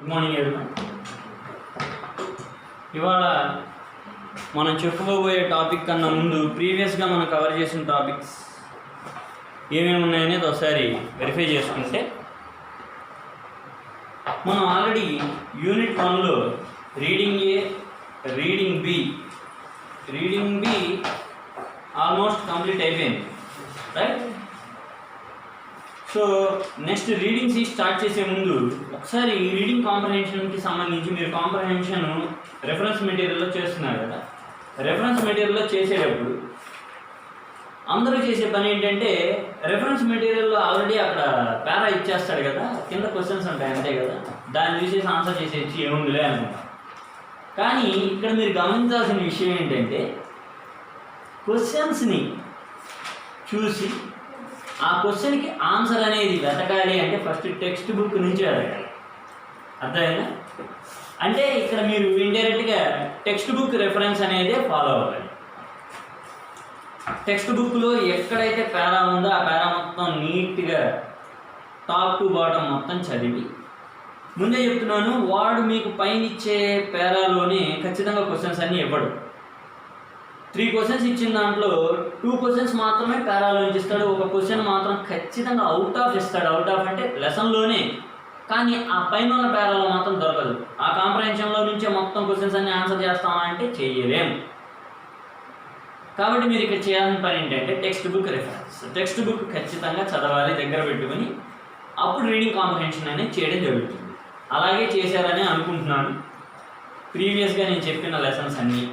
Good morning everyone. ఇవాళ మనం చెప్పుకోబోయే టాపిక్ కన్నా ముందు ప్రీవియస్గా మనం కవర్ చేసిన టాపిక్స్ ఏమేమి ఉన్నాయనేది ఒకసారి వెరిఫై చేసుకుంటే, మనం ఆల్రెడీ యూనిట్ 1లో reading A, reading B almost complete అయిపోయింది, right? So next reading C start చేసే ముందు ఒకసారి రీడింగ్ కాంప్రహెన్షన్కి సంబంధించి మీరు కాంప్రహెన్షన్ రెఫరెన్స్ మెటీరియల్లో చేస్తున్నారు కదా. రెఫరెన్స్ మెటీరియల్లో చేసేటప్పుడు అందరూ చేసే పని ఏంటంటే, రెఫరెన్స్ మెటీరియల్లో ఆల్రెడీ అక్కడ పేరా ఇచ్చేస్తాడు కదా, కింద క్వశ్చన్స్ ఉంటాయి అంతే కదా, దాన్ని చూసేసి ఆన్సర్ చేసేసి ఏముందిలే అనుకుంటాం. కానీ ఇక్కడ మీరు గమనించాల్సిన విషయం ఏంటంటే, క్వశ్చన్స్ని చూసి ఆ క్వశ్చన్కి ఆన్సర్ అనేది వెతకాలి అంటే ఫస్ట్ టెక్స్ట్ బుక్ నుంచి వెతకాలి. అర్థమైందా? అంటే ఇక్కడ మీరు ఇండైరెక్ట్గా టెక్స్ట్ బుక్ రెఫరెన్స్ అనేది ఫాలో అవ్వాలి. టెక్స్ట్ బుక్లో ఎక్కడైతే పేరా ఉందో ఆ పేరా మొత్తం నీట్గా టాప్ టు బాటమ్ మొత్తం చదివి, ముందే చెప్తున్నాను, వాడు మీకు పైన ఇచ్చే పేరాలోనే ఖచ్చితంగా క్వశ్చన్స్ అన్నీ ఇవ్వడు. 3 క్వశ్చన్స్ ఇచ్చిన దాంట్లో 2 క్వశ్చన్స్ మాత్రమే పేరాలో నుంచి ఇస్తాడు, ఒక క్వశ్చన్ మాత్రం ఖచ్చితంగా అవుట్ ఆఫ్ ఇస్తాడు. అవుట్ ఆఫ్ అంటే లెసన్లోనే, కానీ ఆ పైన ఉన్న పేరాలో మాత్రం దొరకదు. ఆ కాంప్రహెన్షన్లో నుంచే మొత్తం క్వశ్చన్స్ అన్ని ఆన్సర్ చేస్తామా అంటే చేయలేము. కాబట్టి మీరు ఇక్కడ చేయాల్సిన పని ఏంటంటే text book reference. Text book ఖచ్చితంగా చదవాలి, దగ్గర పెట్టుకుని అప్పుడు రీడింగ్ కాంప్రహెన్షన్ అనేది చేయడం జరుగుతుంది. అలాగే చేశారని అనుకుంటున్నాను. ప్రీవియస్గా నేను చెప్పిన లెసన్స్ అన్నీ,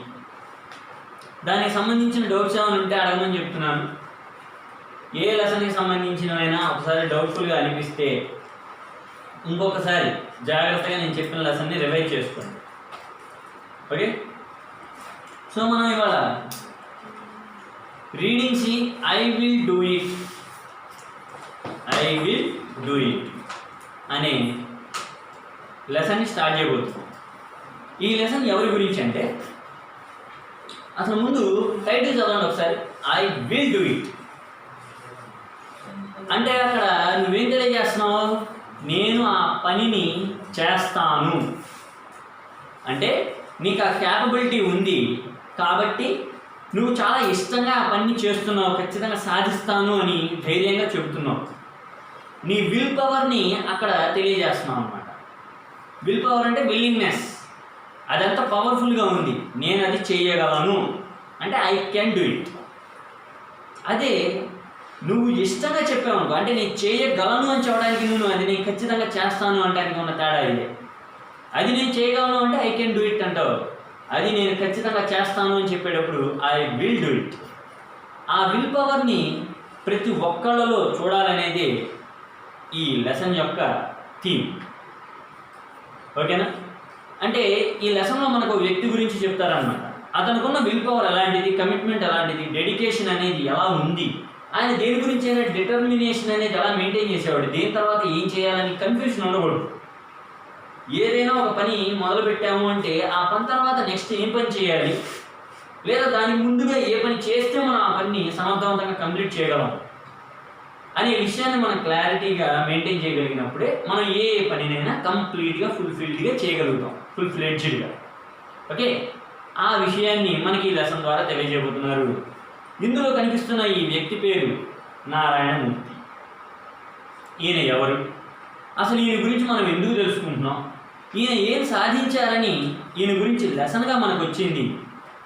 దానికి సంబంధించిన డౌట్స్ ఏమైనా ఉంటే అడగమని చెప్తున్నాను. ఏ లెసన్కి సంబంధించినవైనా ఒకసారి డౌట్ఫుల్గా అనిపిస్తే ఇంకొకసారి జాగ్రత్తగా నేను చెప్పిన లెసన్ని రివైజ్ చేసుకోండి. ఓకే, సో మనం ఇవాళ reading C I will do it అనే లెసన్ని స్టార్ట్ చేయబోతున్నాం. ఈ లెసన్ ఎవరి గురించి అంటే, అసలు ముందు టైటిల్ చదవండి ఒకసారి. ఐ విల్ డూ ఇట్ అంటే అక్కడ నువ్వేం తెలియజేస్తున్నావు? నేను ఆ పనిని చేస్తాను అంటే నీకు ఆ క్యాపబిలిటీ ఉంది కాబట్టి నువ్వు చాలా ఇష్టంగా ఆ పనిని చేస్తున్నావు, ఖచ్చితంగా సాధిస్తాను అని ధైర్యంగా చెబుతున్నావు. నీ విల్ పవర్ని అక్కడ తెలియజేస్తున్నావు అన్నమాట. విల్ పవర్ అంటే విల్లింగ్నెస్, అదంతా పవర్ఫుల్గా ఉంది, నేను అది చేయగలను అంటే ఐ కెన్ డూ ఇట్. అదే నువ్వు ఇష్టంగా చెప్పావు అనుకో, అంటే నేను చేయగలను అని చెప్పడానికి నువ్వు అది నేను ఖచ్చితంగా చేస్తాను అంటానికి ఉన్న తేడా ఇదే. అది నేను చేయగలను అంటే ఐ కెన్ డూ ఇట్ అంటావు, అది నేను ఖచ్చితంగా చేస్తాను అని చెప్పేటప్పుడు ఐ విల్ డూ ఇట్. ఆ విల్ పవర్ని ప్రతి ఒక్కళ్ళలో చూడాలనేది ఈ లెసన్ యొక్క థీమ్. ఓకేనా? అంటే ఈ లెసన్లో మనకు వ్యక్తి గురించి చెప్తారనమాట. అతనుకున్న విల్ పవర్ ఎలాంటిది, కమిట్మెంట్ ఎలాంటిది, డెడికేషన్ అనేది ఎలా ఉంది, ఆయన దేని గురించి అయినా డిటర్మినేషన్ అనేది ఎలా మెయింటైన్ చేసేవాడు, దేని తర్వాత ఏం చేయాలని కన్ఫ్యూషన్ ఉండకూడదు. ఏదైనా ఒక పని మొదలు పెట్టాము అంటే ఆ పని తర్వాత నెక్స్ట్ ఏం పని చేయాలి, లేదా దానికి ముందుగా ఏ పని చేస్తే మనం ఆ పనిని సమర్థవంతంగా కంప్లీట్ చేయగలం అనే విషయాన్ని మనం క్లారిటీగా మెయింటైన్ చేయగలిగినప్పుడే మనం ఏ పనినైనా కంప్లీట్గా ఫుల్ఫిల్డ్గా చేయగలుగుతాం, ఫుల్ ఫ్లెడ్జ్డ్గా. ఓకే, ఆ విషయాన్ని మనకి ఈ లెసన్ ద్వారా తెలియజేయబోతున్నారు. ఇందులో కనిపిస్తున్న ఈ వ్యక్తి పేరు నారాయణమూర్తి. ఈయన ఎవరు, అసలు ఈయన గురించి మనం ఎందుకు తెలుసుకుంటున్నాం, ఈయన ఏం సాధించారని ఈయన గురించి లెసన్గా మనకు వచ్చింది,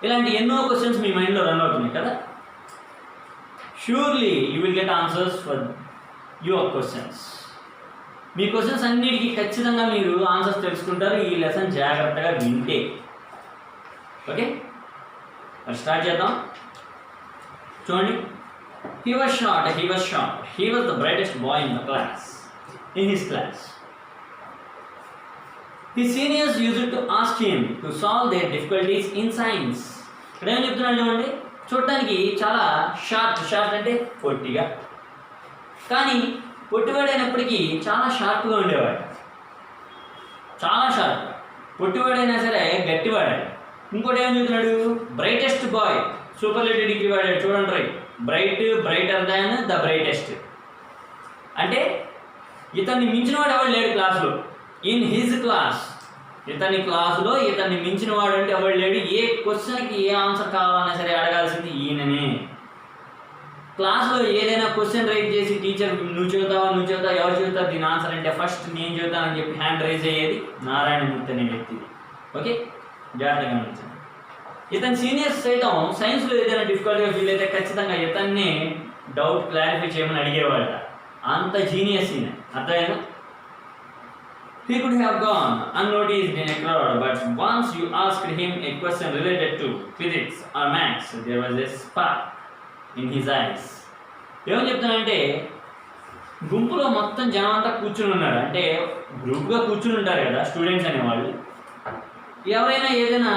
ఇలాంటి ఎన్నో క్వశ్చన్స్ మీ మైండ్లో రన్ అవుతున్నాయి కదా. Surely you will get answers for your questions. Me questions అన్నిటికీ ఖచ్చితంగా మీరు ఆన్సర్స్ తెలుసుకుంటారు ఈ లెసన్ జాగ్రత్తగా వింటే. ఓకే, మరి స్టార్ట్ చేద్దాం. చూడండి, he was short, he was the brightest boy in his class. His seniors used to ask him to solve their difficulties in science. ఇక్కడ ఏం చెప్తున్నాడు చూడండి, చూడటానికి చాలా షార్ట్ అంటే పొట్టిగా, కానీ పొట్టివాడైనప్పటికీ చాలా షార్ప్గా ఉండేవాడు. చాలా షార్ప్, పొట్టివాడైనా సరే గట్టివాడాడు. ఇంకోటి ఏమని చెప్తున్నాడు, బ్రైటెస్ట్ బాయ్, సూపర్లేటివ్ డిగ్రీ వాడాడు. చూడండి, right, brighter than the brightest అంటే ఇతన్ని మించిన వాడు ఎవరు లేడు క్లాసులో. ఇన్ హిజ్ క్లాస్, ఇతని క్లాసులో ఇతన్ని మించిన వాడు అంటే ఎవరు లేడు. ఏ క్వశ్చన్కి ఏ ఆన్సర్ కావాలన్నా సరే అడగాల్సింది ఈయననే. క్లాస్లో ఏదైనా క్వశ్చన్ రైజ్ చేసి టీచర్ నువ్వు చెబుతావా ఎవరు చెబుతారు దీని ఆన్సర్ అంటే ఫస్ట్ నేను చెబుతానని చెప్పి హ్యాండ్ రైజ్ అయ్యేది నారాయణమూర్తి అనే వ్యక్తి. ఓకే, జాగ్రత్తగా గమనించండి. ఇతని సీనియర్స్ సైతం సైన్స్లో ఏదైనా డిఫికల్ట్గా ఫీల్ అయితే ఖచ్చితంగా ఇతన్ని డౌట్ క్లారిఫై చేయమని అడిగేవాళ్ళ. అంత జీనియస్ ఈయన, అర్థమైనా? He could have gone unnoticed in a crowd, but once you asked him a question related to physics or maths, there was a spark in his eyes. ఏమని చెప్తానంటే, గుంపులో మొత్తం జనం అంతా కూర్చుని ఉన్నారు. అంటే గ్రూప్గా కూర్చుని ఉంటారు కదా స్టూడెంట్స్ అనేవాళ్ళు. ఎవరైనా ఏదైనా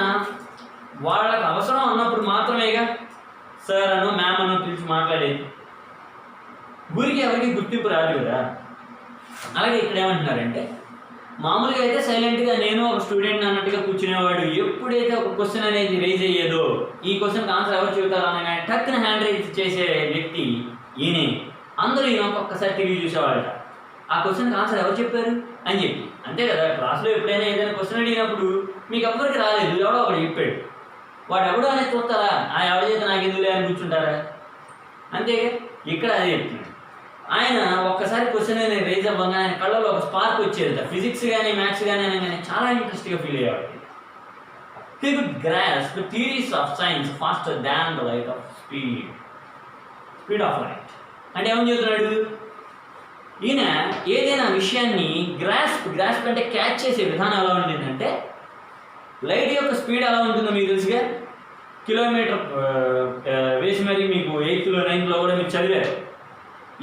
వాళ్ళకి అవసరం అన్నప్పుడు మాత్రమేగా సార్ అను మ్యామ్ అను పిలిచి మాట్లాడేది. ఊరికి ఎవరికి గుర్తింపు రాదు కదా. అలాగే ఇక్కడ ఏమంటున్నారంటే, మామూలుగా అయితే సైలెంట్గా నేను ఒక స్టూడెంట్ అన్నట్టుగా కూర్చునేవాడు. ఎప్పుడైతే ఒక క్వశ్చన్ అనేది రైజ్ అయ్యేదో, ఈ క్వశ్చన్కి ఆన్సర్ ఎవరు చెబుతారు అనగానే టక్కున హ్యాండ్ రైజ్ చేసే వ్యక్తి ఈయనే. అందరూ ఈయన ఒక్కసారి తిరిగి చూసేవాళ్ళట, ఆ క్వశ్చన్కి ఆన్సర్ ఎవరు చెప్పారు అని చెప్పి. అంతే కదా, క్లాస్లో ఎప్పుడైనా ఏదైనా క్వశ్చన్ అడిగినప్పుడు మీకు ఎవరికి రాలేదు, ఎవడో ఒకటి చెప్పాడు, వాడు ఎవడో అనేది చూస్తారా, ఆ ఎవరి చేత నాకు ఎందుకు అని కూర్చుంటారా? అంతేగా, ఇక్కడ అదే చెప్తున్నాడు. ఆయన ఒక్కసారి క్వశ్చన్ అనేది రైజ్ అవ్వగా ఆయన కళ్ళలో ఒక స్పార్క్ వచ్చేది. ఫిజిక్స్ కానీ మ్యాథ్స్ కానీ అనగానే చాలా ఇంట్రెస్ట్గా feel అయ్యేవాడు. He could grasp the theories of science faster than the light of speed of light. అంటే ఏమని చెబుతున్నాడు ఈయన, ఏదైనా విషయాన్ని గ్రాస్ప్ అంటే క్యాచ్ చేసే విధానం ఎలా ఉంటుందంటే, లైట్ యొక్క స్పీడ్ ఎలా ఉంటుందో మీకు తెలుసుగా, కిలోమీటర్ వేసి మరి మీకు 8th 9th కూడా మీరు చదివారు.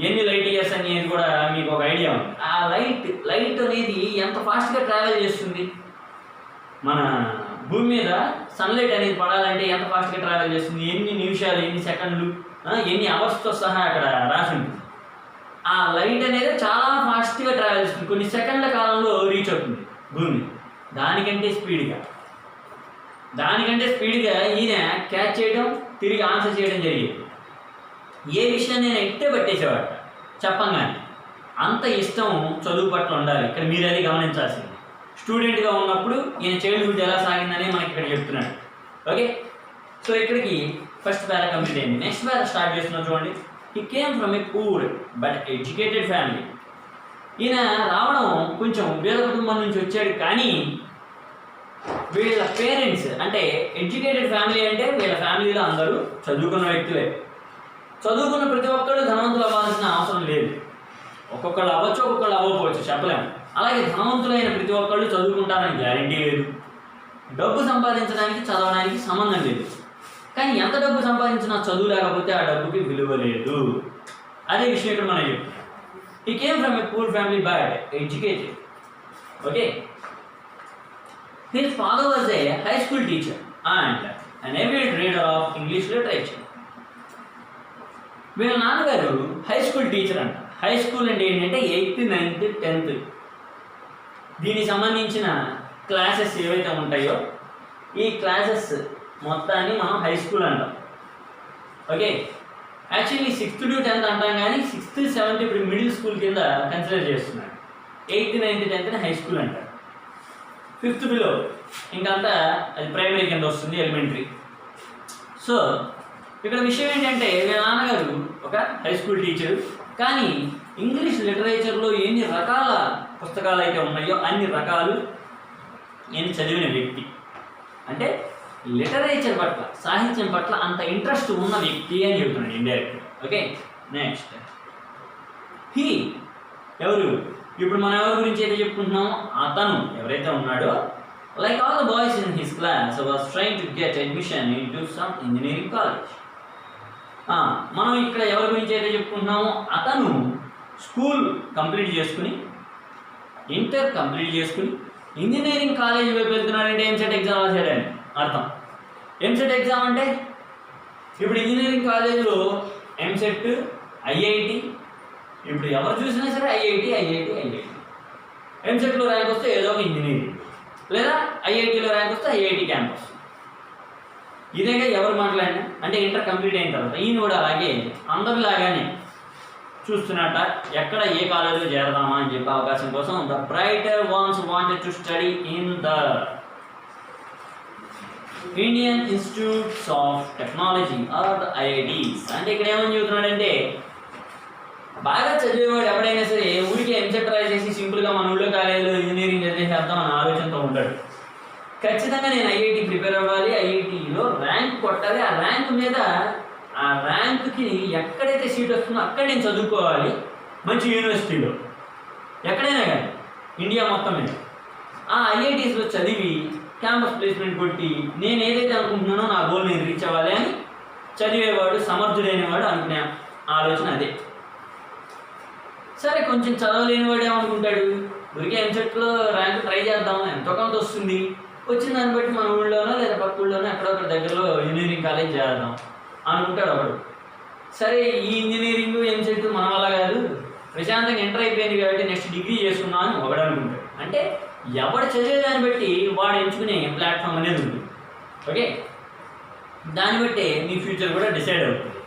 ఎన్ని లైట్ ఇయర్స్ అనేది కూడా మీకు ఒక ఐడియా ఉంది. ఆ లైట్ అనేది ఎంత ఫాస్ట్గా ట్రావెల్ చేస్తుంది, మన భూమి మీద సన్లైట్ అనేది పడాలంటే ఎంత ఫాస్ట్గా ట్రావెల్ చేస్తుంది, ఎన్ని నిమిషాలు, ఎన్ని సెకండ్లు, ఎన్ని అవర్స్తో సహా అక్కడ రాసి ఉంటుంది. ఆ లైట్ అనేది చాలా ఫాస్ట్గా ట్రావెల్ చేస్తుంది, కొన్ని సెకండ్ల కాలంలో రీచ్ అవుతుంది భూమి. దానికంటే స్పీడ్గా ఈయన క్యాచ్ చేయడం, తిరిగి ఆన్సర్ చేయడం జరిగేది. ఏ విషయాన్ని నేను ఇట్టే పట్టేసేవాడు చెప్పంగానే. అంత ఇష్టం చదువు పట్ల ఉండాలి. ఇక్కడ మీరు అది గమనించాల్సింది. స్టూడెంట్గా ఉన్నప్పుడు ఈయన చైల్డ్హుడ్ ఎలా సాగిందని మనకి ఇక్కడ చెప్తున్నాడు. ఓకే, సో ఇక్కడికి ఫస్ట్ పారా కంప్లీట్ అయింది. నెక్స్ట్ పారా స్టార్ట్ చేస్తున్నాం చూడండి. He came from a poor but educated family. ఈయన రావడం కొంచెం పేద కుటుంబం నుంచి వచ్చాడు, కానీ వీళ్ళ పేరెంట్స్ అంటే ఎడ్యుకేటెడ్ ఫ్యామిలీ అంటే వీళ్ళ ఫ్యామిలీలో అందరూ చదువుకున్న వ్యక్తులే. చదువుకున్న ప్రతి ఒక్కళ్ళు ధనవంతులు అవ్వాల్సిన అవసరం లేదు. ఒక్కొక్కళ్ళు అవ్వచ్చు, ఒక్కొక్కళ్ళు అవ్వకపోవచ్చు, చెప్పలేము. అలాగే ధనవంతులైన ప్రతి ఒక్కళ్ళు చదువుకుంటారని గ్యారంటీ లేదు. డబ్బు సంపాదించడానికి చదవడానికి సంబంధం లేదు. కానీ ఎంత డబ్బు సంపాదించినా చదువు లేకపోతే ఆ డబ్బుకి విలువ లేదు. అదే విషయం ఇక్కడ మనం చెప్తున్నాం. He came from a poor family but educated. Okay, his father was a high school teacher and an avid reader of English literature. వీళ్ళ నాన్నగారు హై స్కూల్ టీచర్ అంట. హై స్కూల్ అంటే ఏంటంటే 8th 9th 10th దీనికి సంబంధించిన classes ఏవైతే ఉంటాయో ఈ క్లాసెస్ మొత్తాన్ని మనం హై స్కూల్ అంటాం. Okay, actually 6th to 10th అంటాం, కానీ 6th 7th ఇప్పుడు మిడిల్ స్కూల్ కింద కన్సిడర్ చేస్తున్నాడు. 8th 9th 10th high school అంటారు. 5th బిలో ఇంకంతా అది ప్రైమరీ కింద వస్తుంది, ఎలిమెంటరీ. సో ఇక్కడ విషయం ఏంటంటే వీళ్ళ నాన్నగారు ఒక హై స్కూల్ టీచరు, కానీ ఇంగ్లీష్ లిటరేచర్లో ఎన్ని రకాల పుస్తకాలు అయితే ఉన్నాయో అన్ని రకాలు నేను చదివిన వ్యక్తి. అంటే లిటరేచర్ పట్ల, సాహిత్యం పట్ల అంత ఇంట్రెస్ట్ ఉన్న వ్యక్తి అని చెబుతున్నాడు ఇండైరెక్ట్గా. ఓకే, నెక్స్ట్ హీ ఎవరు, ఇప్పుడు మనం ఎవరి గురించి అయితే చెప్పుకుంటున్నామో అతను ఎవరైతే ఉన్నాడో, like all the boys in his class was trying to get admission in to some engineering college. మనం ఇక్కడ ఎవరి గురించి అయితే చెప్పుకుంటున్నామో అతను స్కూల్ కంప్లీట్ చేసుకుని, ఇంటర్ కంప్లీట్ చేసుకుని ఇంజనీరింగ్ కాలేజ్ వైపు వెళ్తున్నాడంటే ఎంసెట్ ఎగ్జామ్ రాశాడని అర్థం. ఎంసెట్ ఎగ్జామ్ అంటే ఇప్పుడు ఇంజనీరింగ్ కాలేజీలో ఎంసెట్, ఐఐటి, ఇప్పుడు ఎవరు చూసినా సరే ఐఐటి. ఎంసెట్లో ర్యాంక్ వస్తే ఏదో ఒక ఇంజనీరింగ్, లేదా ఐఐటిలో ర్యాంక్ వస్తే ఐఐటి క్యాంపస్. ఇదేగా ఎవరు మాట్లాడినా. అంటే ఇంటర్ కంప్లీట్ అయిన తర్వాత ఈయన కూడా అలాగే అందరిలాగానే చూస్తున్నట్ట ఎక్కడ ఏ కాలేజీలో చేరదామా అని చెప్పే అవకాశం కోసం the brighter once wanted to study in the Indian institutes of technology are the IITs. అంటే ఇక్కడ ఏమని చెబుతున్నాడంటే బాగా చదివేవాడు ఎవడైనా సరే ఊరికి ఎంసెట్ ట్రై చేసి సింపుల్గా మన ఊళ్ళో కాలేజీలో ఇంజనీరింగ్ చదివేసేద్దాం అనే ఆలోచనతో ఉంటాడు. ఖచ్చితంగా నేను ఐఐటి ప్రిపేర్ అవ్వాలి, ఐఐటిలో ర్యాంక్ కొట్టాలి, ఆ ర్యాంక్ మీద ఆ ర్యాంక్కి ఎక్కడైతే సీట్ వస్తుందో అక్కడ నేను చదువుకోవాలి మంచి యూనివర్సిటీలో, ఎక్కడైనా కానీ ఇండియా మొత్తం మీద ఆ ఐఐటీస్లో చదివి క్యాంపస్ ప్లేస్మెంట్ కొట్టి నేను ఏదైతే అనుకుంటున్నానో నా గోల్ నేను రీచ్ అవ్వాలి అని చదివేవాడు సమర్థుడైనవాడు అనుకునే ఆలోచన అదే. సరే కొంచెం చదవలేనివాడు ఏమనుకుంటాడు, ఊరికే ఎంసెట్లో ర్యాంక్ ట్రై చేద్దాం, ఎంతో కొంత వస్తుంది, వచ్చిన దాన్ని బట్టి మన ఊళ్ళోనో లేదా పక్క ఊళ్ళోనో ఎక్కడో ఒకటి దగ్గరలో ఇంజనీరింగ్ కాలేజ్ చేద్దాం అనుకుంటాడు ఒకడు. సరే ఈ ఇంజనీరింగ్ ఎంసెట్ మన వల్ల కాదు, ప్రశాంతంగా ఎంటర్ అయిపోయింది కాబట్టి నెక్స్ట్ డిగ్రీ చేసుకున్నాం అని ఒకడు అనుకుంటాడు. అంటే ఎవడు చదివేదాన్ని బట్టి వాడు ఎంచుకునే ప్లాట్ఫామ్ అనేది ఉంది. ఓకే, దాన్ని బట్టి మీ ఫ్యూచర్ కూడా డిసైడ్ అవుతుంది.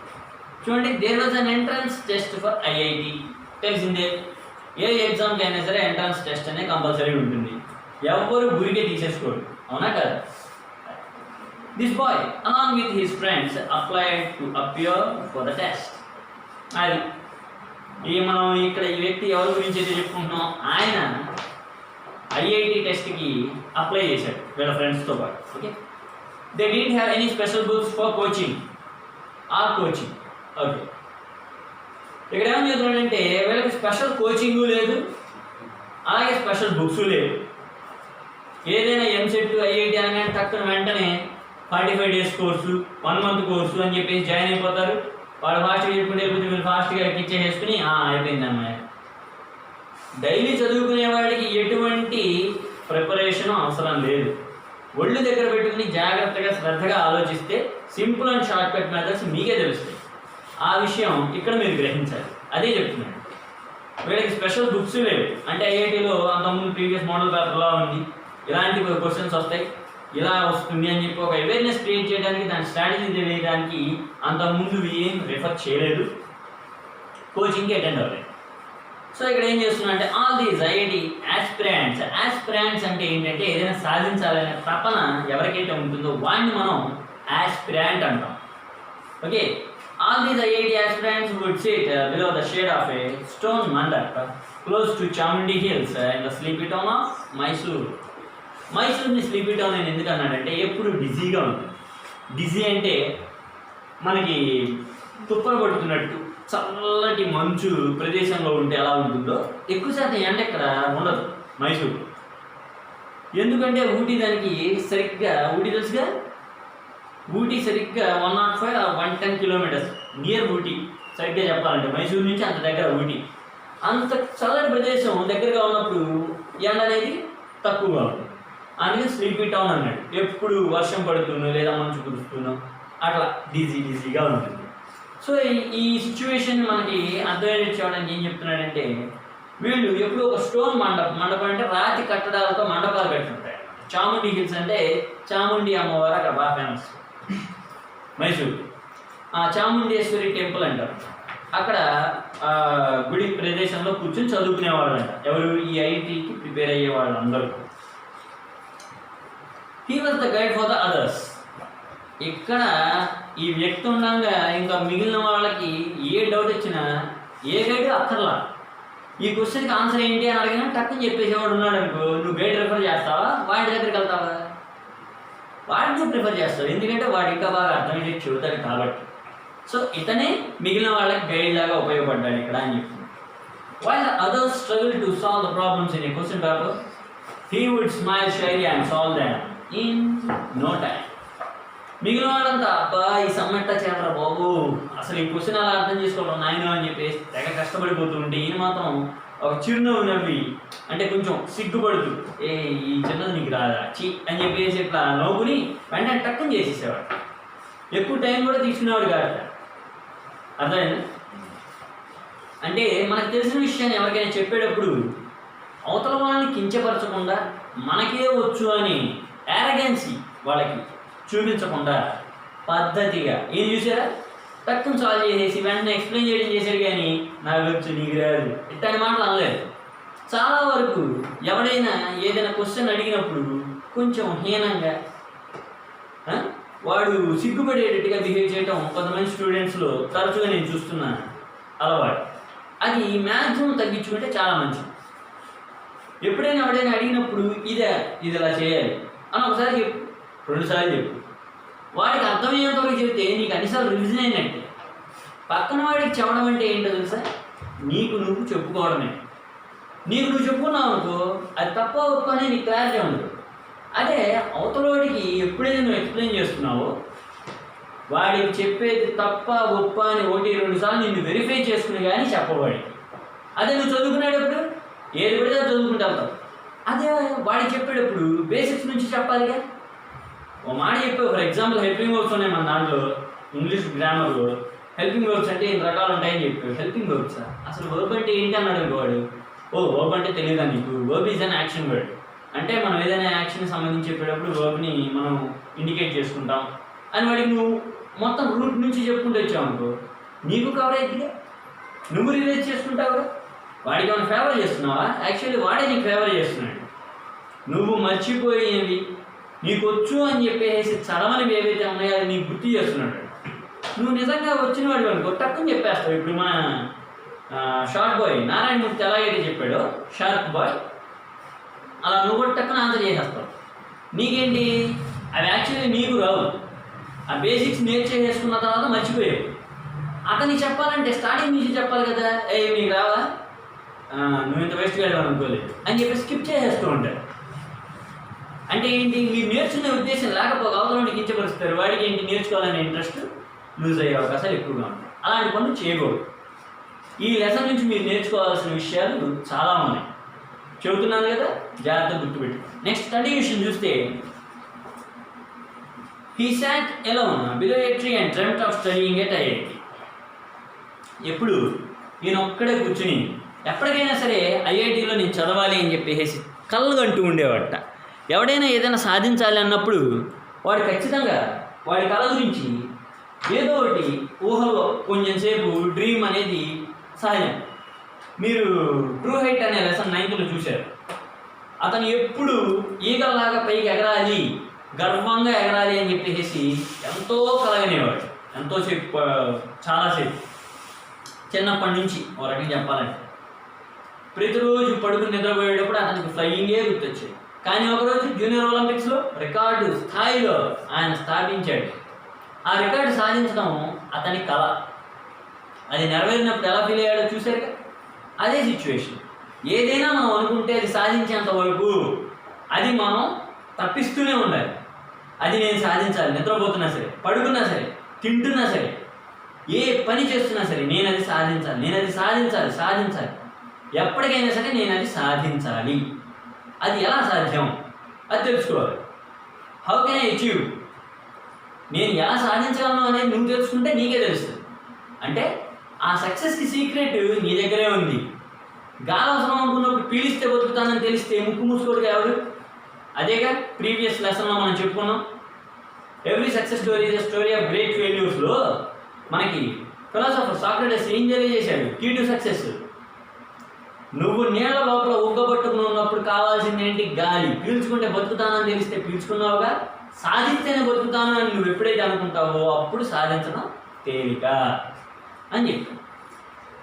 చూడండి, there was an entrance test for IIT. తెలిసిందే, ఏ ఎగ్జామ్కి అయినా సరే ఎంట్రన్స్ టెస్ట్ అనేది కంపల్సరీ ఉంటుంది. ఎవరు గురికే తీసేసుకోరు, అవునా కదా? This boy along with his friends applied to appear for the test. అది మనం ఇక్కడ ఈ వ్యక్తి ఎవరి గురించి అయితే చెప్పుకుంటున్నాం, ఆయన ఐఐటి టెస్ట్కి అప్లై చేశాడు వీళ్ళ ఫ్రెండ్స్తో పాటు. Okay, they did have any special books for coaching or coaching. Okay, ఇక్కడ ఏమని చెప్తున్నాడంటే వీళ్ళకి స్పెషల్ కోచింగు లేదు, అలాగే స్పెషల్ బుక్స్ లేవు. ఏదైనా ఎంసెట్ ఐఐటి అనగానే టక్కున వెంటనే 45 days కోర్సు, 1 month కోర్సు అని చెప్పేసి జాయిన్ అయిపోతారు. వాడు ఫాస్ట్గా చెప్పుకుంటే వెళ్ళిపోతే వీళ్ళు ఫాస్ట్గా ఎక్కిచ్చేసుకుని అయిపోయింది అమ్మాయి. డైలీ చదువుకునే వాడికి ఎటువంటి ప్రిపరేషన్ అవసరం లేదు. ఒళ్ళు దగ్గర పెట్టుకుని జాగ్రత్తగా శ్రద్ధగా ఆలోచిస్తే simple and short cut methods మీకే తెలుస్తాయి. ఆ విషయం ఇక్కడ మీరు గ్రహించాలి. అదే చెప్తున్నాను, వీళ్ళకి స్పెషల్ బుక్స్ లేవు. అంటే ఐఐటీలో అంతకుముందు ప్రీవియస్ మోడల్ పేపర్లా ఉంది, ఇలాంటి క్వశ్చన్స్ వస్తాయి, ఇలా వస్తుంది అని చెప్పి ఒక అవేర్నెస్ క్రియేట్ చేయడానికి, దాని స్ట్రాటజీ తెలియడానికి అంతకుముందు ఏం రిఫర్ చేయలేదు, కోచింగ్కి అటెండ్ అవ్వలేదు. సో ఇక్కడ ఏం చేస్తున్నా అంటే ఆల్ దీస్ ఐఐటి యాస్పిరెంట్స్ అంటే ఏంటంటే ఏదైనా సాధించాలనే తపన ఎవరికైతే ఉంటుందో వాడిని మనం యాస్పిరెంట్ అంటాం. Okay, all these IIT aspirants would sit below the shade of a stone mandap close to Chamundi hills in the sleepy town of Mysore. మైసూర్ని స్లీపీ టౌన్ నేను ఎందుకు అన్నాడంటే ఎప్పుడు బిజీగా ఉంటుంది. బిజీ అంటే మనకి తుప్పలు పడుతున్నట్టు చల్లటి మంచు ప్రదేశంలో ఉంటే ఎలా ఉంటుందో ఎక్కువ శాతం ఎండ ఇక్కడ ఉండదు మైసూరు. ఎందుకంటే ఊటీ దానికి సరిగ్గా, ఊటీ తెలుసుగా, ఊటీ సరిగ్గా 105 or 110 kilometers నియర్ ఊటీ. సరిగ్గా చెప్పాలంటే మైసూరు నుంచి అంత దగ్గర ఊటీ. అంత చల్లటి ప్రదేశం దగ్గరగా ఉన్నప్పుడు ఎండ అనేది తక్కువగా ఉంటుంది. అందుకే స్లీపీ టౌన్ అన్నాడు. ఎప్పుడు వర్షం పడుతున్నో లేదా మంచు కురుస్తున్నో అట్లా బిజీగా ఉంటుంది. సో ఈ సిచ్యువేషన్ మనకి అర్థమయ్యేది చేయడానికి ఏం చెప్తున్నాడంటే వీళ్ళు ఎప్పుడు ఒక స్టోన్ మండపం అంటే రాతి కట్టడాలతో మండపాలు కట్టుంటాయి. చాముండి హిల్స్ అంటే చాముండి అమ్మవారు అక్కడ బాగా ఫేమస్ మైసూరు. చాముండేశ్వరి టెంపుల్ అంటారు. అక్కడ గుడి ప్రదేశంలో కూర్చొని చదువుకునేవాళ్ళు అంట. ఎవరు? ఈ ఐఐటికి ప్రిపేర్ అయ్యేవాళ్ళు అందరూ. He was the guide for the others. ఇక్కడ ఈ వ్యక్తి ఉండగా ఇంకా మిగిలిన వాళ్ళకి ఏ డౌట్ వచ్చినా ఏ గైడ్ అక్కర్లా. ఈ క్వశ్చన్కి ఆన్సర్ ఏంటి అని అడిగినా టక్కుని చెప్పేసేవాడు ఉన్నాడు అనుకో, నువ్వు గైడ్ ప్రిఫర్ చేస్తావా వాడి దగ్గరికి వెళ్తావా? వాడిని ప్రిఫర్ చేస్తావు, ఎందుకంటే వాడు ఇంకా బాగా అర్థమయ్యేది చెబుతాడు కాబట్టి. సో ఇతనే మిగిలిన వాళ్ళకి గైడ్ లాగా ఉపయోగపడ్డాడు ఇక్కడ అని చెప్తున్నాడు. While the others struggle to solve the problems in a question paper, he would smile shyly and solve them in no time. మిగిలిన వాళ్ళంతా అబ్బా ఈ సమ్మెట్ట చేతరా బాబు, అసలు ఈ క్వశ్చన్ అలా అర్థం చేసుకోవడం నాయన అని చెప్పేసి తెగ కష్టపడిపోతూ ఉంటే ఈయన మాత్రం ఒక చిరునవ్వు నవ్వి, అంటే కొంచెం సిగ్గుపడుతూ ఈ చిన్నది నీకు రాదా చీ అని చెప్పేసి ఇట్లా నవ్వుకుని వెంటనే టక్కుని చేసేసేవాడు. ఎక్కువ టైం కూడా తీసుకునేవాడు కాదు. అర్థమైంది? అంటే మనకు తెలిసిన విషయాన్ని ఎవరికైనా చెప్పేటప్పుడు అవతల వాళ్ళని కించపరచకుండా మనకే వచ్చు అని యారగెన్సీ వాళ్ళకి చూపించకుండా పద్ధతిగా ఏం చూసారా టక్కుని సాల్వ్ చేసేసి వెంటనే ఎక్స్ప్లెయిన్ చేయడం చేశాడు, కానీ నాకు వచ్చు నీకు రాదు ఇట్లాంటి మాటలు అనలేదు. చాలా వరకు ఎవడైనా ఏదైనా క్వశ్చన్ అడిగినప్పుడు కొంచెం హీనంగా వాడు సిగ్గుపడేటట్టుగా బిహేవ్ చేయటం కొంతమంది స్టూడెంట్స్లో తరచుగా నేను చూస్తున్నాను అలవాటు. అది మ్యాక్సిమం తగ్గించుకుంటే చాలా మంచిది. ఎప్పుడైనా ఎవడైనా అడిగినప్పుడు ఇది ఇలా చేయాలి అని ఒకసారి చెప్పు, 2 సార్లు చెప్పు. వాడికి అర్థమయ్యేంతవరకు చెప్తే నీకు అన్నిసార్లు రివిజన్ అయినట్టే. పక్కన వాడికి చెప్పడం అంటే ఏంటో తెలుసా, నీకు నువ్వు చెప్పుకోవడమే. నీకు నువ్వు చెప్పుకున్నావు అనుకో, అది తప్ప ఒప్ప అని నీకు క్లారిటీ ఉండదు. అదే అవతలవాడికి ఎప్పుడైతే నువ్వు ఎక్స్ప్లెయిన్ చేస్తున్నావో వాడికి చెప్పేది తప్ప ఒప్ప అని 1-2 సార్లు నిన్ను వెరిఫై చేసుకుని కానీ చెప్పవాడికి. అదే నువ్వు చదువుకునేటప్పుడు ఏది పడితే చదువుకుంటూ వెళ్తావు. అదే వాడికి చెప్పేటప్పుడు బేసిక్స్ నుంచి చెప్పాలిగా. ఓ మాట చెప్పావు, ఫర్ ఎగ్జాంపుల్ హెల్పింగ్ వర్బ్స్ ఉన్నాయి మన దాంట్లో ఇంగ్లీష్ గ్రామర్లో. హెల్పింగ్ వర్బ్స్ అంటే 8 రకాలు ఉంటాయని చెప్పావు. హెల్పింగ్ వర్బ్సా, అసలు వర్బ్ అంటే ఏంటి అన్నాడు వాడు. ఓ వర్బ్ అంటే తెలియదా నీకు, verb is an action word. అంటే మనం ఏదైనా యాక్షన్కి సంబంధించి చెప్పేటప్పుడు వర్బ్ని మనం ఇండికేట్ చేసుకుంటాం అని వాడికి నువ్వు మొత్తం రూట్ నుంచి చెప్పుకుంటూ వచ్చావు అనుకో, నీకు కవర్ అవుతుందిగా, నువ్వు రిలీజ్ చేసుకుంటావుగా. వాడికి ఏమైనా ఫేవర్ చేస్తున్నావా? యాక్చువల్లీ వాడే నీకు ఫేవర్ చేస్తున్నాడు. నువ్వు మర్చిపోయేవి నీకు వచ్చు అని చెప్పేసి చదవనివి ఏవైతే ఉన్నాయో అది నీకు గుర్తు చేస్తున్నాడు. నువ్వు నిజంగా వచ్చిన వాడు అనుకో టక్కుని చెప్పేస్తావు. ఇప్పుడు మన షార్ట్ బాయ్ నారాయణమూర్తి ఎలాగైతే చెప్పాడో షార్ప్ బాయ్, అలా నువ్వు కూడా టక్కున ఆన్సర్ చేసేస్తావు. నీకేంటి అవి యాక్చువల్లీ నీకు రావు. ఆ బేసిక్స్ నేర్చేసుకున్న తర్వాత మర్చిపోయావు. అతనికి చెప్పాలంటే స్టార్టింగ్ నుంచి చెప్పాలి కదా. నీకు రావా, నువ్వు ఇంత వేస్ట్గా వెళ్ళావు అనుకోలేదు అని చెప్పి స్కిప్ చేసేస్తూ ఉంటాడు. అంటే ఏంటి, మీరు నేర్చుకునే ఉద్దేశం లేకపోతే అవతలని కించపరుస్తారు. వాడికి ఏంటి, నేర్చుకోవాలనే ఇంట్రెస్ట్ లూజ్ అయ్యే అవకాశాలు ఎక్కువగా ఉంటాయి. అలాంటి పనులు చేయకూడదు. ఈ లెసన్ నుంచి మీరు నేర్చుకోవాల్సిన విషయాలు చాలా ఉన్నాయి, చెబుతున్నాను కదా, జాగ్రత్తగా గుర్తుపెట్టు. నెక్స్ట్ కంటిన్యూషన్ చూస్తే, he sat alone below a tree and dreamt of studying at IIT. ఎప్పుడు ఈయన ఒక్కడే కూర్చుని ఎప్పటికైనా సరే ఐఐటీలో నేను చదవాలి అని చెప్పేసి కళ్ళగంటూ ఉండేవాట. ఎవడైనా ఏదైనా సాధించాలి అన్నప్పుడు వాడు ఖచ్చితంగా వాడి కళ గురించి ఏదో ఒకటి ఊహలో కొంచెంసేపు డ్రీమ్ అనేది సహజం. మీరు ట్రూ హైట్ అనే లెసన్ 9th చూశారు. అతను ఎప్పుడు ఈగల్లాగా పైకి ఎగరాలి, గర్వంగా ఎగరాలి అని చెప్పేసి ఎంతో కలగనేవాడు. ఎంతోసేపు, చాలాసేపు, చిన్నప్పటి నుంచి ఒక రకంగా చెప్పాలంటే. ప్రతిరోజు పడుకుని నిద్రపోయేటప్పుడు అతనికి ఫ్లయింగే గుర్తొచ్చేది. కానీ ఒకరోజు జూనియర్ ఒలింపిక్స్లో రికార్డు స్థాయిలో ఆయన స్థాపించాడు. ఆ రికార్డు సాధించడం అతని కళ. అది నెరవేరినప్పుడు ఎలా ఫీల్ అయ్యాడో చూశారుగా. అదే సిచ్యువేషన్. ఏదైనా మనం అనుకుంటే అది సాధించేంత వరకు అది మనం తప్పిస్తూనే ఉండాలి. అది నేను సాధించాలి, నిద్రపోతున్నా సరే, పడుకున్నా సరే, తింటున్నా సరే, ఏ పని చేస్తున్నా సరే నేను అది సాధించాలి, నేను అది సాధించాలి, ఎప్పటికైనా సరే నేను అది సాధించాలి. అది ఎలా సాధ్యం అది తెలుసుకోవాలి. హౌ కెన్ ఐ అచీవ్, నేను ఎలా సాధించగలను అనేది నువ్వు తెలుసుకుంటే నీకే తెలుస్తుంది. అంటే ఆ సక్సెస్కి సీక్రెట్ నీ దగ్గరే ఉంది. గాలి అవసరం అనుకున్నప్పుడు పీలిస్తే బతుకుతానని తెలిస్తే ముక్కు మూసుకోడు ఎవరు. అదేగా ప్రీవియస్ లెసన్లో మనం చెప్పుకున్నాం. Every success story is a story of great ఫెయిల్యూర్స్లో మనకి ఫిలాసఫర్ సాక్రటీస్ ఏం తెలియజేశాడు, కీ టు సక్సెస్. నువ్వు నీళ్ళ లోపల ఉగ్గబట్టుకుని ఉన్నప్పుడు కావాల్సింది ఏంటి, గాలి. పీల్చుకుంటే బతుకుతానని తెలిస్తే పీల్చుకున్నావుగా, సాధిస్తేనే బతుకుతాను అని నువ్వు ఎప్పుడైతే అనుకుంటావో అప్పుడు సాధించడం తేలిక అని చెప్పి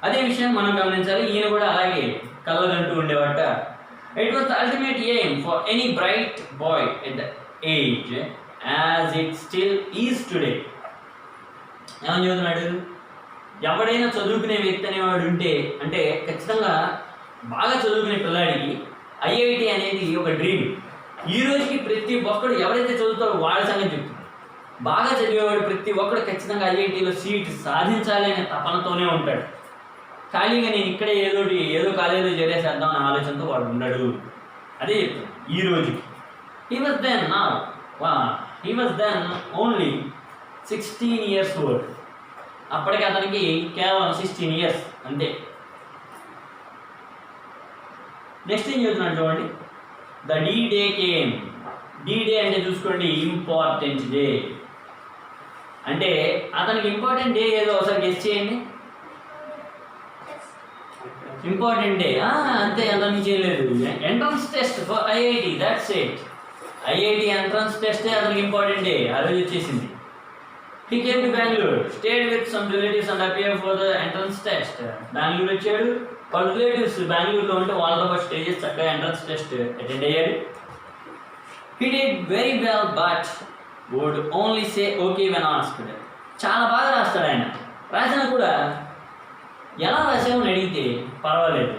అదే విషయాన్ని మనం గమనించాలి. ఈయన కూడా అలాగే కళ్ళగంటూ ఉండేవాట. It was the ultimate aim for any bright boy at the age as it still is today. ఏమని చదువుతున్నాడు, ఎవడైనా చదువుకునే వ్యక్తి అనేవాడు ఉంటే, అంటే ఖచ్చితంగా బాగా చదువుకునే పిల్లాడికి ఐఐటి అనేది ఒక డ్రీమ్. ఈ రోజుకి ప్రతి ఒక్కడు ఎవరైతే చదువుతారో వాళ్ళ సంగతి చెప్తున్నారు. బాగా చదివేవాడు ప్రతి ఒక్కడు ఖచ్చితంగా ఐఐటీలో సీట్ సాధించాలి అనే తపనతోనే ఉంటాడు. ఖాళీగా నేను ఇక్కడే ఏదో కాలేజీలో చేరేసేద్దాం అనే ఆలోచనతో వాడు ఉండడు. అదే చెప్తాను ఈ రోజుకి. He was then only 16 years old. అప్పటికి అతనికి కేవలం 16 years అంతే. నెక్స్ట్ ఏం చెప్తున్నాడు చూడండి, ద D-Day కేమ్. D-Day అంటే చూసుకోండి, ఇంపార్టెంట్ డే. అంటే అతనికి ఇంపార్టెంట్ డే ఏదో ఒకసారి గెస్ చేయండి. ఇంపార్టెంట్ డే అంతే, అంతకు చేయలేదు. Entrance test for IIT, that's it. IIT entrance టెస్టే అతనికి ఇంపార్టెంట్ డే ఆ రోజు వచ్చేసింది. He came to Bangalore, stayed with some relatives and appeared for the entrance test. Bengaluru వచ్చాడు, వాళ్ళ రిలేటివ్స్ బెంగళూరులో ఉంటే వాళ్ళతో పాటు స్టే చేసి చక్కగా ఎంట్రన్స్ టెస్ట్ అటెండ్ అయ్యాడు. He did very well but would only say okay when asked. చాలా బాగా రాస్తాడు ఆయన. రాసినా కూడా ఎలా రాసామని అడిగితే పర్వాలేదు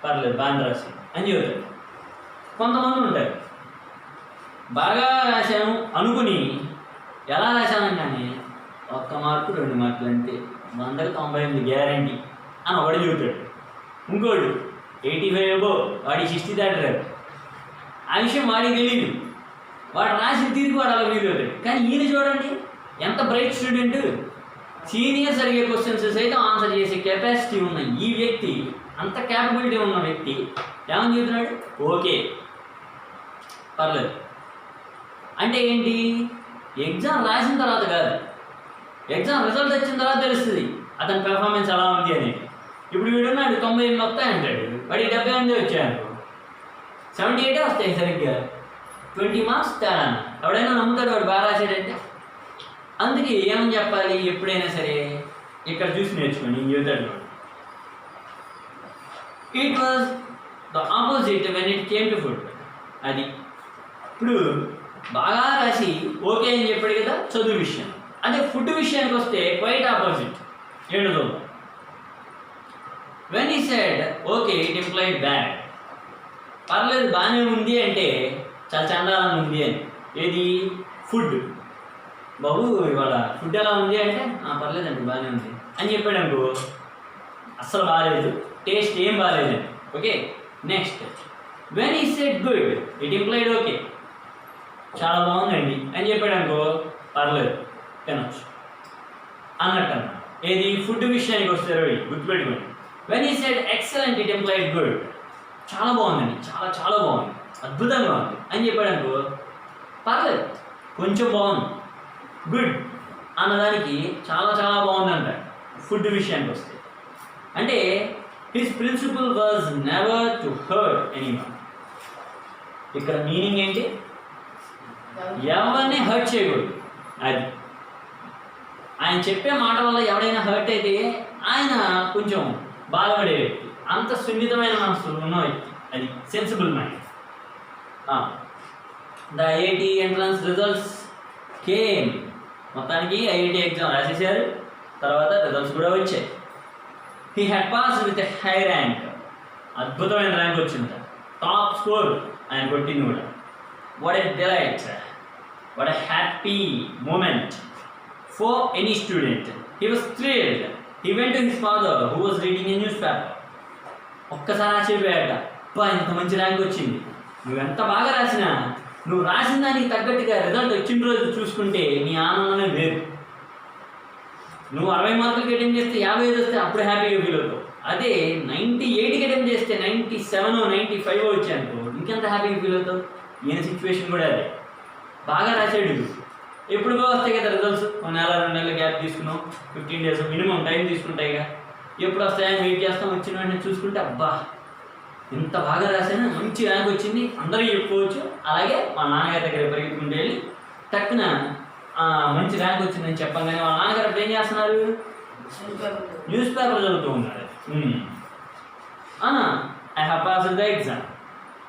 బాగా రాసి అని చెబుతాడు. కొంతమంది ఉంటారు బాగా రాశాను అనుకుని ఎలా రాశానని ఒక్క మార్కు 2 మార్కులు అంతే, 100కి 98 గ్యారంటీ అని ఒకటి చెబుతాడు. ఇంకోడు 85 అబో, వాడి 60 దాటారు. ఆ విషయం వాడికి తెలియదు, వాడు రాసిన తీరుకు వాడు అలా ఫీల్ అవుతాడు. కానీ ఈయన చూడండి ఎంత బ్రైట్ స్టూడెంట్, సీనియర్స్ అడిగే క్వశ్చన్స్ సైతం ఆన్సర్ చేసే కెపాసిటీ ఉన్న ఈ వ్యక్తి, అంత క్యాపబిలిటీ ఉన్న వ్యక్తి ఏమని చెబుతున్నాడు? ఓకే పర్లేదు. అంటే ఏంటి? ఎగ్జామ్ రాసిన తర్వాత కాదు, ఎగ్జామ్ రిజల్ట్ వచ్చిన తర్వాత తెలుస్తుంది అతని పెర్ఫార్మెన్స్ ఎలా ఉంది అని. ఇప్పుడు వీడున్నాడు 98 వస్తాయంటాడు, వాడికి 78 వచ్చాయనుకో, 78 వస్తాయి సరిగ్గా, 20 మార్క్స్ తేడా. ఎవడైనా నమ్ముతాడు వాడు బాగా రాశాడంటే? అందుకే ఏమని చెప్పాలి ఎప్పుడైనా సరే, ఇక్కడ చూసి నేర్చుకోండి. నేను చెబుతాడు, it was the opposite when it came to food. అది ఇప్పుడు బాగా రాసి ఓకే అని చెప్పాడు కదా చదువు విషయం. అదే ఫుడ్ విషయానికి వస్తే క్వైట్ ఆపోజిట్. ఏంటో చూద్దాం. వెన్ ఈ said okay it implied bad. పర్లేదు బాగానే ఉంది అంటే చాలా చండాలంగా ఉంది అని. ఏది? ఫుడ్. బాబు ఇవాళ ఫుడ్ ఎలా ఉంది అంటే పర్లేదండి బాగానే ఉంది అని చెప్పాడు అనుకో, అస్సలు బాగాలేదు, టేస్ట్ ఏం బాగాలేదండి. ఓకే నెక్స్ట్, వెన్ ఈ said good it implied okay, చాలా బాగుందండి అని చెప్పాడు అనుకో, పర్లేదు తినొచ్చు అన్నట్టు అన్న. ఏది? ఫుడ్ విషయానికి వస్తే గుర్తుపెట్టుకోండి. వెన్ ఈ said excellent it implied good, చాలా బాగుందండి, చాలా చాలా బాగుంది, అద్భుతంగా ఉంది అని చెప్పాడు అనుకో, పర్లేదు కొంచెం బాగుంది. గుడ్ అన్నదానికి చాలా చాలా బాగుంది అంటాడు ఫుడ్ విషయానికి వస్తే. అంటే his principle was never to hurt anyone. ఇక్కడ మీనింగ్ ఏంటి? ఎవరిని హర్ట్ చేయకూడదు. అది ఆయన చెప్పే మాట వల్ల ఎవడైనా హర్ట్ అయితే ఆయన కొంచెం బాధపడే వ్యక్తి, అంత సున్నితమైన మనసు ఉన్న వ్యక్తి. అది sensible mind. The IIT entrance results came. మొత్తానికి ఐఐటి ఎగ్జామ్ రాసేసారు, తర్వాత రిజల్ట్స్ కూడా వచ్చాయి. He had pass with a high rank. అద్భుతమైన ర్యాంక్ వచ్చింది, టాప్ స్కోర్ ఆయన కొట్టింది కూడా. What a delight, what a happy moment for any student. He was thrilled. He went to his father who was reading a newspaper. ఒక్కసారి ఆశ్చర్యపోయాట, అబ్బా ఇంత మంచి ర్యాంక్ వచ్చింది. నువ్వెంత బాగా రాసినా నువ్వు రాసిన దానికి తగ్గట్టుగా రిజల్ట్ వచ్చిన రోజు చూసుకుంటే నీ ఆనందమే వేరు. నువ్వు 60 మార్కులకి అటెంప్ట్ చేస్తే 55 వస్తే అప్పుడు హ్యాపీగా ఫీల్ అవుతావు. అదే 98కి అటెంప్ట్ చేస్తే 97 95 వచ్చాయనుకో, ఇంకెంత హ్యాపీగా ఫీల్ అవుతావు. ఈయన సిచ్యువేషన్ కూడా అదే. బాగా రాసాడు, ఎప్పుడుగా వస్తాయి కదా రిజల్ట్స్. 1 నెల 2 నెలల గ్యాప్ తీసుకున్నాం, 15 days మినిమం టైం తీసుకుంటాయిగా. ఎప్పుడు వస్తాయని వెయిట్ చేస్తాం, వచ్చిన వెంటనే చూసుకుంటే అబ్బా ఇంత బాగా రాసాను, మంచి ర్యాంక్ వచ్చింది అందరికీ చెప్పుకోవచ్చు. అలాగే మా నాన్నగారి దగ్గర పరిగెత్తుకుంటూ వెళ్ళి టక్కున మంచి ర్యాంక్ వచ్చిందని చెప్పగానే వాళ్ళ నాన్నగారు అప్పుడు ఏం చేస్తున్నారు? న్యూస్ పేపర్ చదువుతూ ఉన్నారు. I have passed the exam.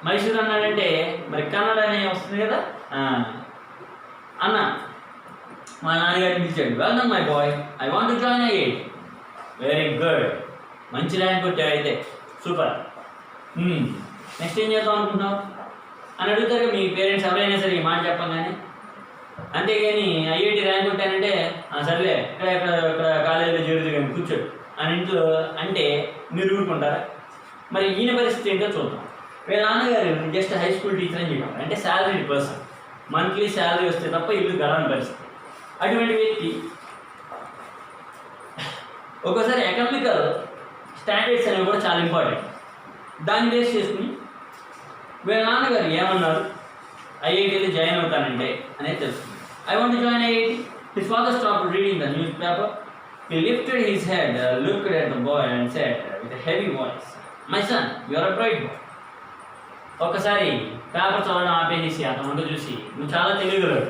Mysore అన్నాడంటే మరి కన్నడ అనే వస్తుంది కదా. అన్న మా నాన్నగారిని పిలిచాడు, well done my boy, I want to join IIT. Very good, మంచి ర్యాంక్ కొట్టావు అయితే, సూపర్. నెక్స్ట్ ఏం చేద్దాం అనుకుంటున్నావు అని అడుగుతారు మీ పేరెంట్స్ ఎవరైనా సరే ఈ మాట చెప్పగానే. అంతేగాని ఐఐటి ర్యాంక్ కొట్టానంటే సర్లే ఇక్కడ ఇక్కడ కాలేజీలో చేరుదు కానీ కూర్చోడు అని ఇంట్లో అంటే మీరు ఊరుకుంటారా? మరి ఈయన పరిస్థితి ఏంటో చూద్దాం. వీళ్ళ నాన్నగారు జస్ట్ హై స్కూల్ టీచర్ అని చెప్పారు, అంటే శాలరీ పర్సన్, మంత్లీ శాలరీ వస్తే తప్ప ఇల్లు గడవని పరిస్థితి. అటువంటి వ్యక్తి ఒక్కోసారి ఎకనామికల్ స్టాండర్డ్స్ అనేవి కూడా చాలా ఇంపార్టెంట్. దాన్ని బేస్ చేసుకుని వీళ్ళ నాన్నగారు ఏమన్నారు, ఐఐటీలో జాయిన్ అవుతానంటే అనేది తెలుసుకుంది. I want to join IIT. His father stopped reading the newspaper. He lifted his head, looked at the boy and said with a heavy voice, "My son, you are a bright boy." ఒక్కసారి paper చదవడం ఆపేసి అతను వంట చూసి నువ్వు చాలా తెలియగలడు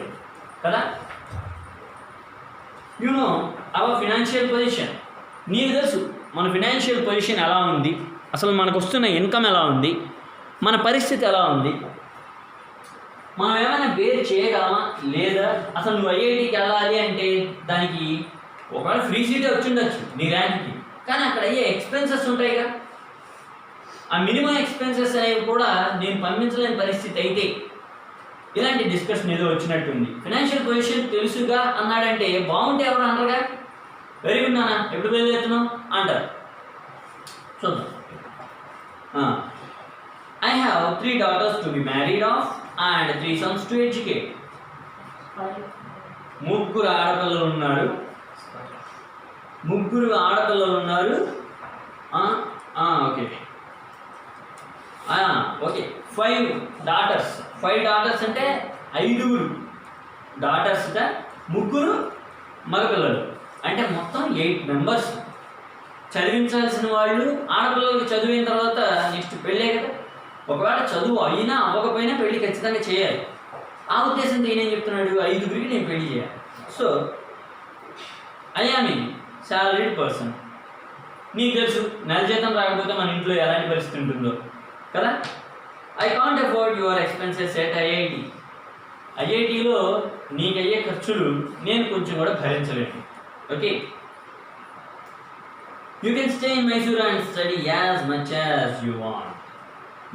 కదా. You know our financial position. నీకు తెలుసు మన ఫినాన్షియల్ పొజిషన్ ఎలా ఉంది, అసలు మనకు వస్తున్న ఇన్కమ్ ఎలా ఉంది, మన పరిస్థితి ఎలా ఉంది, మనం ఏమైనా బేర్ చేయగలమా లేదా, అసలు నువ్వు ఐఐటికి వెళ్ళాలి అంటే దానికి ఒకవేళ ఫ్రీ సీటే వచ్చిండొచ్చు నీ ర్యాంక్కి, కానీ అక్కడ అయ్యే ఎక్స్పెన్సెస్ ఉంటాయిగా. ఆ మినిమం ఎక్స్పెన్సెస్ అనేవి కూడా నేను పంపించలేని పరిస్థితి అయితే ఇలాంటి డిస్కషన్ ఏదో వచ్చినట్టుంది. ఫినాన్షియల్ పొజిషన్ తెలుసుగా అన్నాడంటే బాగుంటే ఎవరు అంటారుగా, వెరీ గుడ్ నాన్న ఎప్పుడు బయలుదేరుతున్నావు అంటారు. చూద్దాం. I have 3 daughters to be married off and 3 sons to educate. 3 ఆడపిల్లలు ఉన్నారు. 3 ఆడపిల్లలు ఉన్నారు. Okay okay 5 daughters. 5 daughters అంటే 5 daughters, 3 మగపిల్లలు అంటే మొత్తం 8 members. చదివించాల్సిన వాళ్ళు ఆడపిల్లలకి చదివిన తర్వాత నెక్స్ట్ పెళ్ళే కదా. ఒకవేళ చదువు అయినా అవ్వకపోయినా పెళ్ళి ఖచ్చితంగా చేయాలి. ఆ ఉద్దేశంతో ఈయనేం చెప్తున్నాడు, 5గురికి నేను పెళ్లి చేయాలి. So I am a salaried person. నీకు తెలుసు నెల జీతం రాకపోతే మన ఇంట్లో ఎలాంటి పరిస్థితి ఉంటుందో కదా. I can't afford your expenses at IIT. ఐఐటిలో నీకు అయ్యే ఖర్చులు నేను కొంచెం కూడా భరించలేను. Okay, you can stay in Mysore and study as much as you want.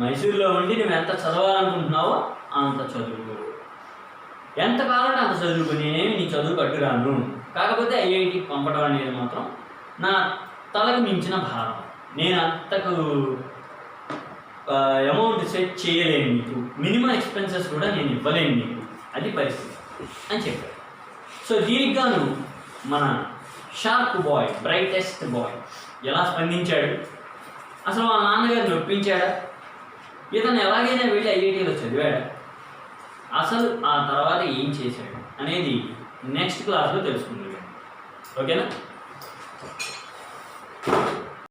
మైసూర్లో ఉండి నువ్వు ఎంత చదవాలనుకుంటున్నావో అంత చదువు, ఎంత కావాలంటే అంత చదువుకు, నేనేమి నీ చదువు కట్టురాను. కాకపోతే ఐఐటికి పంపడం అనేది మాత్రం నా తలకు మించిన భారం. నేను అంతకు అమౌంట్ సెట్ చేయలేను నీకు, మినిమం ఎక్స్పెన్సెస్ కూడా నేను ఇవ్వలేను నీకు, అది పరిస్థితి అని చెప్పాడు. సో దీనికి గాను మన షార్ప్ బాయ్, బ్రైటెస్ట్ బాయ్ ఎలా స్పందించాడు, అసలు వాళ్ళ నాన్నగారిని ఒప్పించాడా, ఇతను ఎలాగైనా వెళ్ళి ఐఐటీలో చదివాడా, అసలు ఆ తర్వాత ఏం చేశాడు అనేది నెక్స్ట్ క్లాస్లో తెలుసుకుందాం. ఓకేనా?